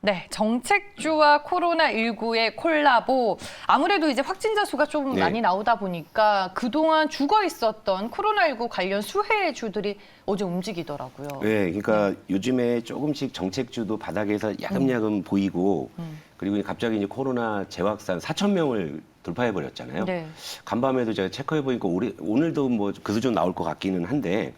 네, 정책주와 코로나19의 콜라보. 아무래도 이제 확진자 수가 좀 네. 많이 나오다 보니까 그동안 죽어 있었던 코로나19 관련 수혜주들이 어제 움직이더라고요. 네, 그러니까 요즘에 조금씩 정책주도 바닥에서 야금야금 보이고 그리고 갑자기 이제 코로나 재확산 4천 명을 돌파해 버렸잖아요. 네. 간밤에도 제가 체크해 보니까 오늘도 뭐 그 수준 나올 것 같기는 한데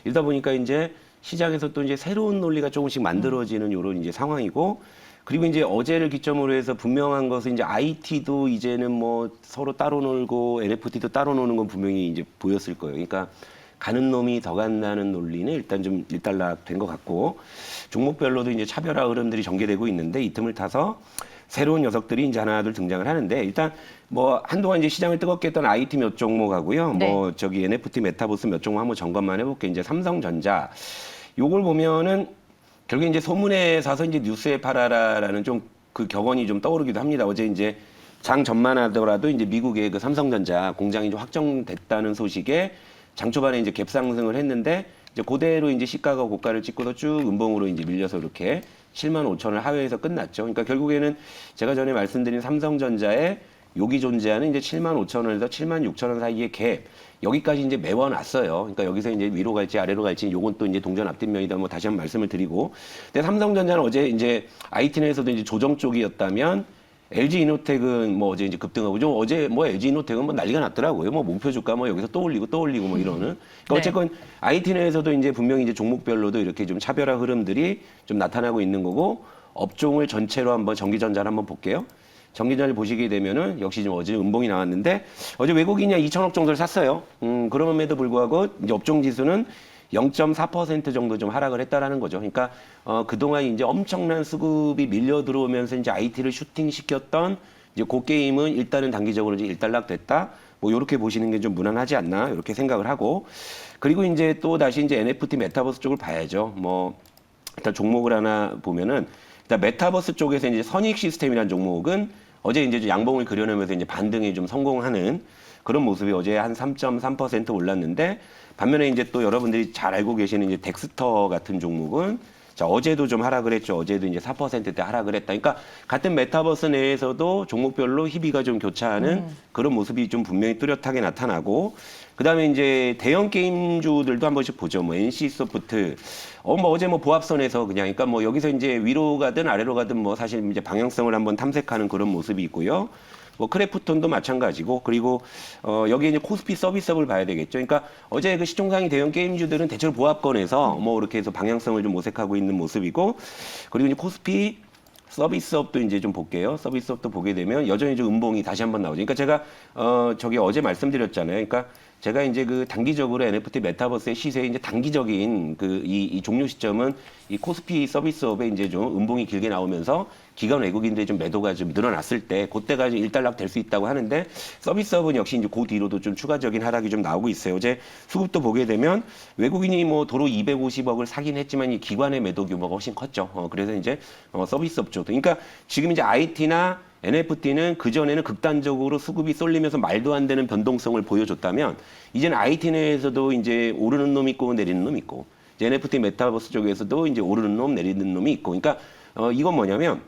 이러다 보니까 이제 시장에서 또 이제 새로운 논리가 조금씩 만들어지는 이런 이제 상황이고 그리고 이제 어제를 기점으로 해서 분명한 것은 이제 IT도 이제는 뭐 서로 따로 놀고 NFT도 따로 노는 건 분명히 이제 보였을 거예요. 그러니까 가는 놈이 더 간다는 논리는 일단 좀 일단락된 것 같고 종목별로도 이제 차별화 흐름들이 전개되고 있는데 이 틈을 타서 새로운 녀석들이 이제 하나둘 등장을 하는데 일단 뭐 한동안 이제 시장을 뜨겁게 했던 IT 몇 종목 하고요. 네. 뭐 저기 NFT 메타버스 몇 종목 한번 점검만 해볼게요. 이제 삼성전자 요걸 보면은 결국에 이제 소문에 사서 이제 뉴스에 팔아라라는 좀 그 격언이 좀 떠오르기도 합니다. 어제 이제 장 전만 하더라도 이제 미국의 그 삼성전자 공장이 좀 확정됐다는 소식에 장 초반에 이제 갭 상승을 했는데 이제 그대로 이제 시가가 고가를 찍고서 쭉 음봉으로 이제 밀려서 이렇게 7만 5천을 하회해서 끝났죠. 그러니까 결국에는 제가 전에 말씀드린 삼성전자의 여기 존재하는 이제 7만 5천 원에서 7만 6천 원 사이의 갭 여기까지 이제 메워놨어요. 그러니까 여기서 이제 위로 갈지 아래로 갈지 요건 또 이제 동전 앞뒷면이다 뭐 다시 한번 말씀을 드리고. 근데 삼성전자는 어제 이제 IT 내에서도 이제 조정 쪽이었다면 LG 이노텍은 뭐 어제 이제 급등하고 좀 어제 뭐 LG 이노텍은 뭐 난리가 났더라고요. 뭐 목표 주가 뭐 여기서 또 올리고 뭐 이러는. 그러니까 네. 어쨌건 IT 내에서도 이제 분명히 이제 종목별로도 이렇게 좀 차별화 흐름들이 좀 나타나고 있는 거고 업종을 전체로 한번 전기전자를 한번 볼게요. 전기전자를 보시게 되면은 역시 좀 어제 음봉이 나왔는데 어제 외국인이 한 2천억 정도를 샀어요. 그럼에도 불구하고 이제 업종 지수는 0.4% 정도 좀 하락을 했다라는 거죠. 그러니까 그동안 이제 엄청난 수급이 밀려 들어오면서 이제 IT를 슈팅시켰던 이제 그 게임은 일단은 단기적으로 이제 일단락됐다. 뭐 이렇게 보시는 게 좀 무난하지 않나 이렇게 생각을 하고 그리고 이제 또 다시 이제 NFT 메타버스 쪽을 봐야죠. 뭐 일단 종목을 하나 보면은 일단 메타버스 쪽에서 이제 선익 시스템이라는 종목은 어제 이제 좀 양봉을 그려내면서 이제 반등에 좀 성공하는 그런 모습이 어제 한 3.3% 올랐는데 반면에 이제 또 여러분들이 잘 알고 계시는 이제 덱스터 같은 종목은 자, 어제도 좀 하락을 했죠. 어제도 이제 4%대 하락을 했다. 그러니까 같은 메타버스 내에서도 종목별로 희비가 좀 교차하는 그런 모습이 좀 분명히 뚜렷하게 나타나고 그다음에 이제 대형 게임주들도 한 번씩 보죠. 뭐 NC소프트 뭐 어제 뭐 보합선에서 그냥 그러니까 뭐 여기서 이제 위로 가든 아래로 가든 뭐 사실 이제 방향성을 한번 탐색하는 그런 모습이 있고요. 뭐 크래프톤도 마찬가지고 그리고 여기 이제 코스피 서비스업을 봐야 되겠죠. 그러니까 어제 그 시총상위 대형 게임주들은 대체로 보합권에서 뭐 이렇게 해서 방향성을 좀 모색하고 있는 모습이고 그리고 이제 코스피 서비스업도 이제 좀 볼게요. 서비스업도 보게 되면 여전히 좀 음봉이 다시 한번 나오죠. 그러니까 제가 저기 어제 말씀드렸잖아요. 그러니까 제가 이제 그 단기적으로 NFT 메타버스의 시세의 이제 단기적인 그 이 종료 시점은 이 코스피 서비스업에 이제 좀 음봉이 길게 나오면서 기관 외국인들의 좀 매도가 좀 늘어났을 때 그때가 이제 일단락 될 수 있다고 하는데 서비스업은 역시 이제 그 뒤로도 좀 추가적인 하락이 좀 나오고 있어요. 어제 수급도 보게 되면 외국인이 뭐 도로 250억을 사긴 했지만 이 기관의 매도 규모가 훨씬 컸죠. 그래서 이제 서비스업 쪽. 그러니까 지금 이제 IT나 NFT는 그전에는 극단적으로 수급이 쏠리면서 말도 안 되는 변동성을 보여줬다면 이제는 IT 내에서도 이제 오르는 놈 있고 내리는 놈 있고 이제 NFT 메타버스 쪽에서도 이제 오르는 놈 내리는 놈이 있고 그러니까 이건 뭐냐면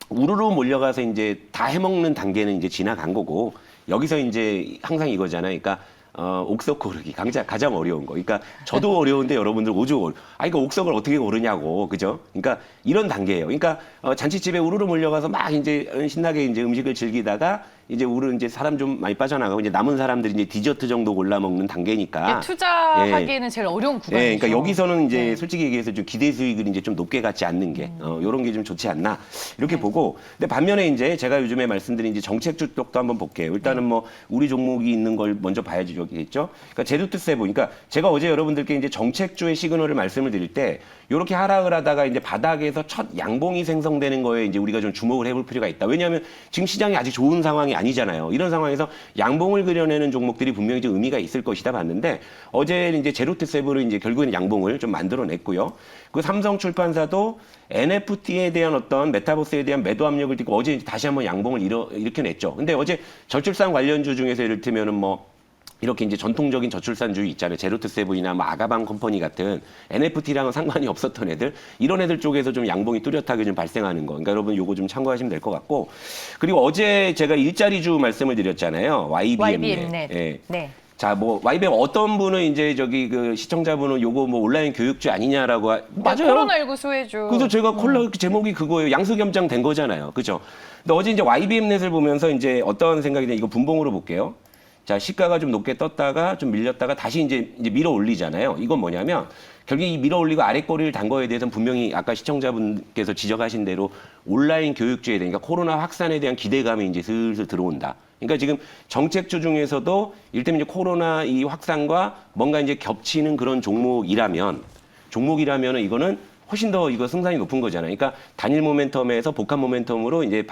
우르르 몰려가서 이제 다 해먹는 단계는 이제 지나간 거고 여기서 이제 항상 이거잖아요. 그러니까 옥석 고르기 가장 어려운 거. 그러니까 저도 어려운데 여러분들 오죽 그러니까 옥석을 어떻게 고르냐고, 그죠? 그러니까 이런 단계예요. 그러니까 잔치집에 우르르 몰려가서 막 이제 신나게 이제 음식을 즐기다가 이제 우르 이제 사람 좀 많이 빠져나가고 이제 남은 사람들이 이제 디저트 정도 골라 먹는 단계니까. 투자하기에는 제일 어려운 구간이죠. 그러니까 여기서는 이제 솔직히 얘기해서 좀 기대 수익을 이제 좀 높게 갖지 않는 게 이런 게 좀 좋지 않나 이렇게 보고. 근데 반면에 이제 제가 요즘에 말씀드린 이제 정책주 쪽도 한번 볼게요. 일단은 뭐 우리 종목이 있는 걸 먼저 봐야지 여기겠죠. 그러니까 제두투세부. 그러니까 제가 어제 여러분들께 이제 정책주의 시그널을 말씀을 드릴 때 이렇게 하락을 하다가 이제 바닥에서 첫 양봉이 생성되는 거에 이제 우리가 좀 주목을 해볼 필요가 있다. 왜냐하면 지금 시장이 아직 좋은 상황이 아니잖아요. 이런 상황에서 양봉을 그려내는 종목들이 분명히 좀 의미가 있을 것이다 봤는데 어제 이제 제로투세부로 이제 결국에는 양봉을 좀 만들어냈고요. 그 삼성출판사도 NFT에 대한 어떤 메타버스에 대한 매도 압력을 띠고 어제 이제 다시 한번 양봉을 일으켜냈죠. 근데 어제 저출산 관련주 중에서 예를 들면은 뭐 이렇게 이제 전통적인 저출산주의 있잖아요. 제로투세븐이나 뭐 아가방 컴퍼니 같은 NFT랑은 상관이 없었던 애들, 이런 애들 쪽에서 좀 양봉이 뚜렷하게 좀 발생하는 거. 그러니까 여러분 요거 좀 참고하시면 될 것 같고. 그리고 어제 제가 일자리주 말씀을 드렸잖아요. YBMnet. 예. 네. 자, 뭐 YBM 어떤 분은 이제 저기 그 시청자분은 요거 뭐 온라인 교육주 아니냐라고 맞아요. 코로나19 수혜주. 그래서 제가 콜라 제목이 그거예요. 양수겸장 된 거잖아요. 그죠? 근데 어제 이제 YBM넷을 보면서 이제 어떤 생각이 드냐, 이거 분봉으로 볼게요. 자, 시가가 좀 높게 떴다가 좀 밀렸다가 다시 이제 밀어 올리잖아요. 이건 뭐냐면 결국 이 밀어 올리고 아래 꼬리를 단 거에 대해서는 분명히 아까 시청자분께서 지적하신 대로 온라인 교육주에 대한, 그러니까 코로나 확산에 대한 기대감이 이제 슬슬 들어온다. 그러니까 지금 정책주 중에서도 이를테면 이제 코로나 이 확산과 뭔가 이제 겹치는 그런 종목이라면은 이거는 훨씬 더 이거 승산이 높은 거잖아요. 그러니까 단일 모멘텀에서 복합 모멘텀으로 이제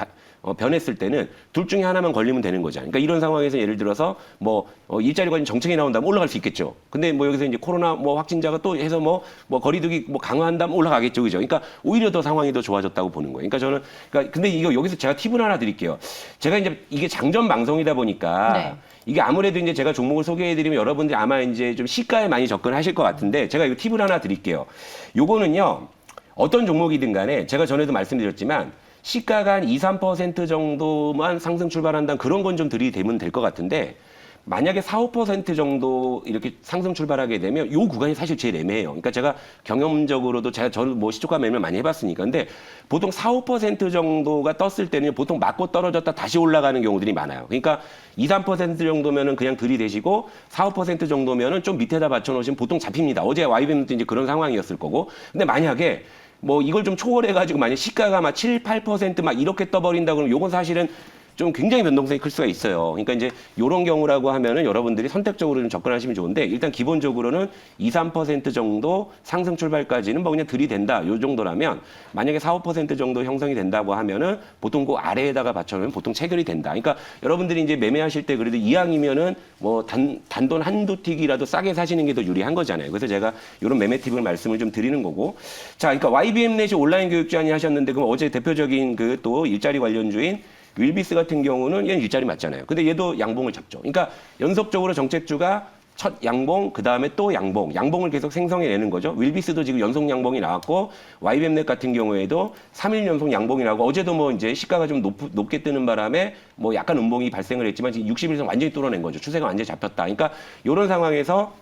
변했을 때는 둘 중에 하나만 걸리면 되는 거잖아요. 그러니까 이런 상황에서 예를 들어서 뭐 일자리 관련 정책이 나온다면 올라갈 수 있겠죠. 근데 뭐 여기서 이제 코로나 뭐 확진자가 또 해서 뭐 거리두기 뭐 강화한다면 올라가겠죠. 그죠? 그러니까 오히려 더 상황이 더 좋아졌다고 보는 거예요. 그러니까 저는 근데 이거 여기서 제가 팁을 하나 드릴게요. 제가 이제 이게 장전 방송이다 보니까 네. 이게 아무래도 이제 제가 종목을 소개해드리면 여러분들이 아마 이제 좀 시가에 많이 접근하실 것 같은데 제가 이거 팁을 하나 드릴게요. 요거는요, 어떤 종목이든 간에 제가 전에도 말씀드렸지만 시가가 한 2, 3% 정도만 상승 출발한다는 그런 건 좀 들이대면 될 것 같은데, 만약에 4, 5% 정도 이렇게 상승 출발하게 되면 요 구간이 사실 제일 애매해요. 그러니까 제가 경험적으로도 저는 뭐 시초가 매매를 많이 해봤으니까. 근데 보통 4, 5% 정도가 떴을 때는 보통 맞고 떨어졌다 다시 올라가는 경우들이 많아요. 그러니까 2, 3% 정도면은 그냥 들이대시고 4, 5% 정도면은 좀 밑에다 받쳐놓으시면 보통 잡힙니다. 어제 YBM도 이제 그런 상황이었을 거고. 근데 만약에 뭐 이걸 좀 초월해가지고 만약 시가가 막 7, 8% 막 이렇게 떠버린다 그러면 요건 사실은 좀 굉장히 변동성이 클 수가 있어요. 그러니까 이제 이런 경우라고 하면은 여러분들이 선택적으로 좀 접근하시면 좋은데, 일단 기본적으로는 2, 3% 정도 상승 출발까지는 뭐 그냥 들이댄다. 요 정도라면 만약에 4, 5% 정도 형성이 된다고 하면은 보통 그 아래에다가 받쳐놓으면 보통 체결이 된다. 그러니까 여러분들이 이제 매매하실 때 그래도 이왕이면은 뭐 단돈 한두 틱이라도 싸게 사시는 게 더 유리한 거잖아요. 그래서 제가 이런 매매 팁을 말씀을 좀 드리는 거고. 자, 그러니까 YBM넷이 온라인 교육주 아니 하셨는데, 그럼 어제 대표적인 그 또 일자리 관련주인 윌비스 같은 경우는 얘는 일자리 맞잖아요. 근데 얘도 양봉을 잡죠. 그러니까 연속적으로 정책주가 첫 양봉, 그 다음에 또 양봉을 계속 생성해내는 거죠. 윌비스도 지금 연속 양봉이 나왔고, YBM넷 같은 경우에도 3일 연속 양봉이 나오고, 어제도 뭐 이제 시가가 좀 높게 뜨는 바람에 뭐 약간 음봉이 발생을 했지만 지금 60일선 완전히 뚫어낸 거죠. 추세가 완전히 잡혔다. 그러니까 이런 상황에서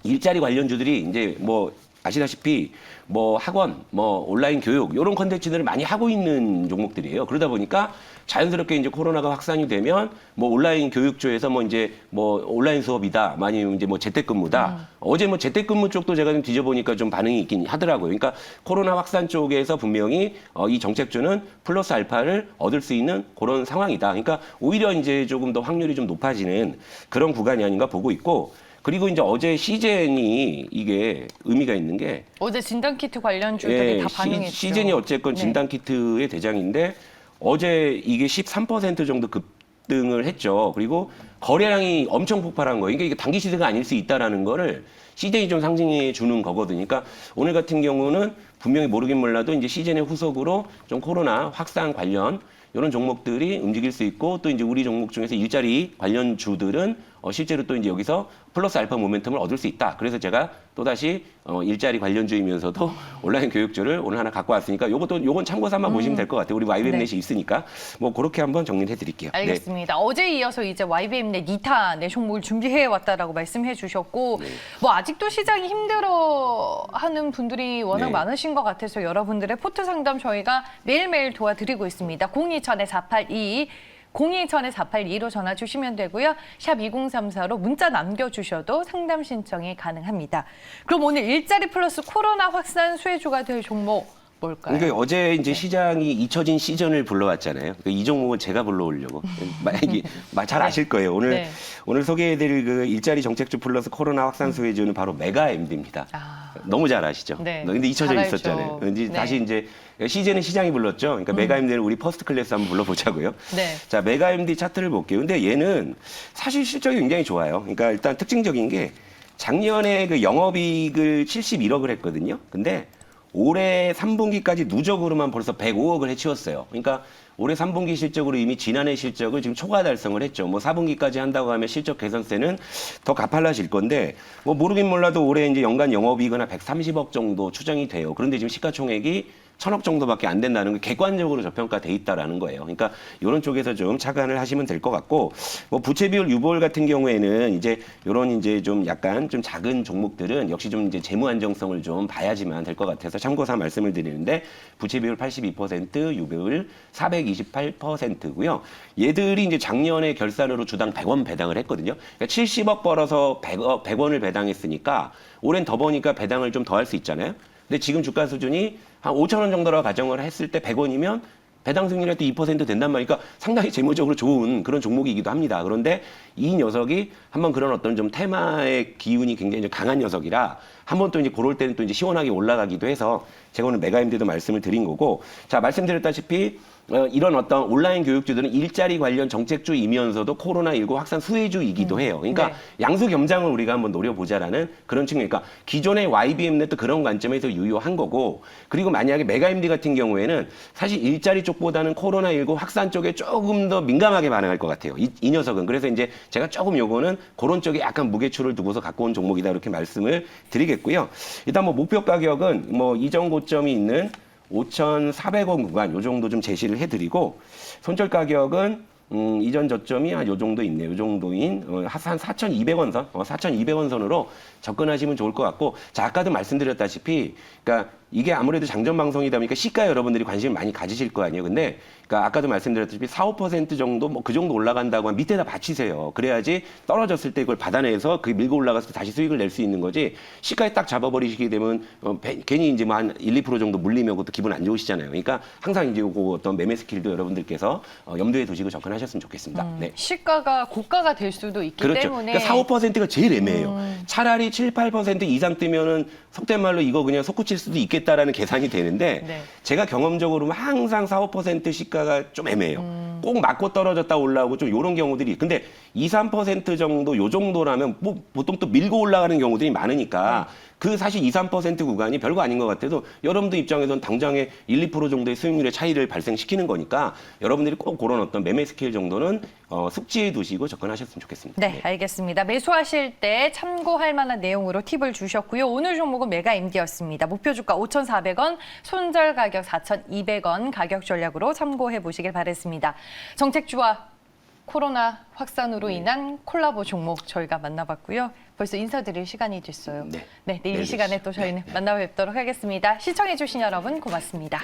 일자리 관련주들이 이제 뭐 아시다시피 뭐 학원, 뭐 온라인 교육 이런 컨텐츠들을 많이 하고 있는 종목들이에요. 그러다 보니까 자연스럽게 이제 코로나가 확산이 되면 뭐 온라인 교육주에서 뭐 이제 뭐 온라인 수업이다, 아니면 이제 뭐 재택근무다. 어제 뭐 재택근무 쪽도 제가 좀 뒤져보니까 좀 반응이 있긴 하더라고요. 그러니까 코로나 확산 쪽에서 분명히 이 정책주는 플러스 알파를 얻을 수 있는 그런 상황이다. 그러니까 오히려 이제 조금 더 확률이 좀 높아지는 그런 구간이 아닌가 보고 있고. 그리고 이제 어제 시젠이 이게 의미가 있는 게, 어제 진단키트 관련주들이 다 반응했죠. 시젠이 어쨌건 진단키트의 대장인데 어제 이게 13% 정도 급등을 했죠. 그리고 거래량이 엄청 폭발한 거예요. 그러니까 이게 단기 시세가 아닐 수 있다라는 거를 시젠이 좀 상징해 주는 거거든요. 그러니까 오늘 같은 경우는 분명히 모르긴 몰라도 이제 시젠의 후속으로 좀 코로나 확산 관련 이런 종목들이 움직일 수 있고, 또 이제 우리 종목 중에서 일자리 관련 주들은 실제로 또 이제 여기서 플러스 알파 모멘텀을 얻을 수 있다. 그래서 제가 또다시 일자리 관련주이면서도 온라인 교육주를 오늘 하나 갖고 왔으니까 요건 참고 삼아 보시면 될 것 같아요. 우리 YBM넷이 있으니까 뭐 그렇게 한번 정리를 해드릴게요. 알겠습니다. 어제 이어서 이제 YBM넷 2탄 종목을 준비해 왔다라고 말씀해 주셨고, 뭐 아직도 시장이 힘들어하는 분들이 워낙 많으신 것 같아서 여러분들의 포트 상담 저희가 매일매일 도와드리고 있습니다. 027-482 027-482로 전화 주시면 되고요. 샵 2034로 문자 남겨주셔도 상담 신청이 가능합니다. 그럼 오늘 일자리 플러스 코로나 확산 수혜주가 될 종목 뭘까요? 그러니까 어제 이제 시장이 잊혀진 시전을 불러왔잖아요. 그러니까 이 종목은 제가 불러오려고. 잘 아실 거예요. 오늘 소개해드릴 그 일자리 정책주 플러스 코로나 확산 수혜주는 바로 메가MD입니다. 너무 잘 아시죠? 근데 잊혀져 있었잖아요. 이제 다시 이제 시즌은 시장이 불렀죠. 그러니까 메가MD는 우리 퍼스트 클래스 한번 불러보자고요. 자, 메가MD 차트를 볼게요. 근데 얘는 사실 실적이 굉장히 좋아요. 그러니까 일단 특징적인 게 작년에 그 영업이익을 71억을 했거든요. 근데 올해 3분기까지 누적으로만 벌써 105억을 해치웠어요. 그러니까 올해 3분기 실적으로 이미 지난해 실적을 지금 초과 달성을 했죠. 뭐 4분기까지 한다고 하면 실적 개선세는 더 가팔라질 건데 뭐 모르긴 몰라도 올해 이제 연간 영업이익은 한 130억 정도 추정이 돼요. 그런데 지금 시가총액이 1,000억 정도밖에 안 된다는 게 객관적으로 저평가돼 있다라는 거예요. 그러니까 이런 쪽에서 좀 착안을 하시면 될 것 같고, 뭐 부채 비율 유보율 같은 경우에는 이제 이런 이제 좀 약간 좀 작은 종목들은 역시 좀 이제 재무 안정성을 좀 봐야지만 될 것 같아서 참고사 말씀을 드리는데 부채 비율 82%, 유보율 428%고요. 얘들이 이제 작년에 결산으로 주당 100원 배당을 했거든요. 그러니까 70억 벌어서 100원을 배당했으니까 올해는 더 버니까 배당을 좀 더 할 수 있잖아요. 근데 지금 주가 수준이 한 5천 원 정도로 가정을 했을 때 100원이면 배당 승률이 또 2% 된단 말이니까 상당히 재무적으로 좋은 그런 종목이기도 합니다. 그런데 이 녀석이 한번 그런 어떤 좀 테마의 기운이 굉장히 좀 강한 녀석이라 한번 또 이제 그럴 때는 또 이제 시원하게 올라가기도 해서 제가 오늘 메가임대도 말씀을 드린 거고, 자, 말씀드렸다시피 이런 어떤 온라인 교육주들은 일자리 관련 정책주이면서도 코로나19 확산 수혜주이기도 해요. 그러니까 네. 양수 겸장을 우리가 한번 노려보자라는 그런 측면. 그러니까 기존의 YBM넷도 그런 관점에서 유효한 거고, 그리고 만약에 메가임디 같은 경우에는 사실 일자리 쪽보다는 코로나19 확산 쪽에 조금 더 민감하게 반응할 것 같아요. 이 녀석은. 그래서 이제 제가 조금 요거는 그런 쪽에 약간 무게추를 두고서 갖고 온 종목이다 이렇게 말씀을 드리겠고요. 일단 뭐 목표 가격은 뭐 이전 고점이 있는 5,400원 구간 요 정도 좀 제시를 해드리고, 손절 가격은 이전 저점이 한 요 정도 있네요. 요 정도인 한 4,200원 선, 4,200원 선으로 접근하시면 좋을 것 같고, 자, 아까도 말씀드렸다시피, 그러니까 이게 아무래도 장전 방송이다 보니까 시가에 여러분들이 관심을 많이 가지실 거 아니에요. 근데 그러니까 아까도 말씀드렸다시피 4, 5% 정도 뭐 그 정도 올라간다고 하면 밑에다 받치세요. 그래야지 떨어졌을 때 그걸 받아내서 그게 밀고 올라가서 다시 수익을 낼 수 있는 거지, 시가에 딱 잡아버리시게 되면 괜히 이제 뭐 한 1, 2% 정도 물리면 그것도 기분 안 좋으시잖아요. 그러니까 항상 이제 그 어떤 매매 스킬도 여러분들께서 염두에 두시고 접근하셨으면 좋겠습니다. 네. 시가가 고가가 될 수도 있기 그렇죠. 때문에 그러니까 4, 5%가 제일 애매해요. 차라리 7, 8% 이상 뜨면은 속된 말로 이거 그냥 솟구칠 수도 있겠다라는 계산이 되는데, 네. 제가 경험적으로 항상 4, 5% 시가가 좀 애매해요. 꼭 맞고 떨어졌다 올라오고 좀 이런 경우들이. 근데 2, 3% 정도 요 정도라면 뭐 보통 또 밀고 올라가는 경우들이 많으니까 그 사실 2, 3% 구간이 별거 아닌 것 같아도 여러분들 입장에서는 당장에 1, 2% 정도의 수익률의 차이를 발생시키는 거니까 여러분들이 꼭 그런 어떤 매매 스킬 정도는 숙지해 두시고 접근하셨으면 좋겠습니다. 네, 알겠습니다. 매수하실 때 참고할 만한 내용으로 팁을 주셨고요. 오늘 종목은 메가임디였습니다. 목표 주가 5,400원, 손절 가격 4,200원 가격 전략으로 참고해 보시길 바랬습니다. 정책주와 코로나 확산으로 인한 콜라보 종목 저희가 만나봤고요. 벌써 인사드릴 시간이 됐어요. 네. 네, 내일 이 시간에 또 저희는 만나 뵙도록 하겠습니다. 시청해 주신 여러분 고맙습니다.